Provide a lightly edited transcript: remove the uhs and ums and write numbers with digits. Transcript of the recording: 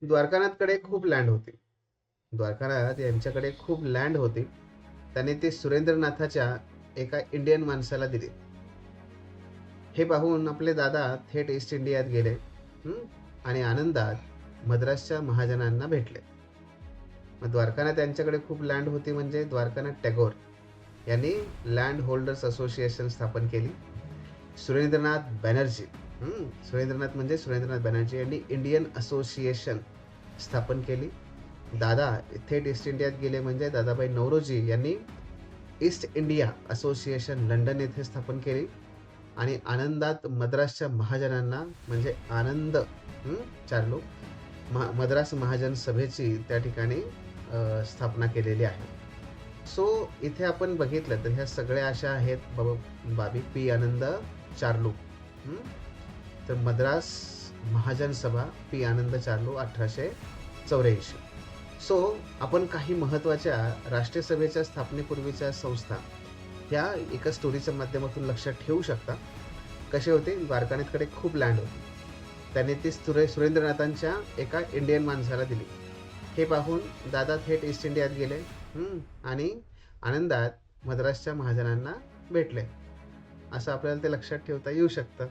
द्वारकानाथकडे खूप लँड होती. द्वारकानाथ यांच्याकडे खूप लँड होती. त्याने ती सुरेंद्रनाथाच्या एका इंडियन माणसाला दिली. हे पाहून आपले दादा थेट ईस्ट इंडियात गेले. आणि आनंदात मद्रासच्या महाजनांना भेटले. मग द्वारकानाथ यांच्याकडे खूप लँड होती म्हणजे द्वारकानाथ टॅगोर यांनी लँड होल्डर्स असोसिएशन स्थापन केली. सुरेंद्रनाथ बॅनर्जी सुरेंद्रनाथ म्हणजे सुरेंद्रनाथ बॅनर्जी यांनी इंडियन असोसिएशन स्थापन केली. दादा थेट ईस्ट इंडियात गेले म्हणजे दादाभाई नौरोजी यांनी ईस्ट इंडिया असोसिएशन लंडन येथे स्थापन केली. आणि आनंदात मद्रासच्या महाजनांना म्हणजे आनंद चार्लो मद्रास महाजन सभेची त्या ठिकाणी स्थापना केलेली आहे. सो इथे आपण बघितलं तर ह्या सगळ्या अशा आहेत बाबी. पी आनंद चार्लो, तर मद्रास महाजन सभा पी आनंद चार्लो 1884. सो आपण काही महत्त्वाच्या राष्ट्रीय सभेच्या स्थापनेपूर्वीच्या संस्था ह्या एका स्टोरीच्या माध्यमातून लक्षात ठेवू शकता. कसे होते? द्वारकानाथकडे खूप लँड होती. त्याने ती सुरेंद्रनाथांच्या एका इंडियन माणसाला दिली. हे पाहून दादा थेट ईस्ट इंडियात गेले आणि आनंदात मद्रासच्या महाजनांना भेटले. असं आपल्याला ते लक्षात ठेवता येऊ शकतं.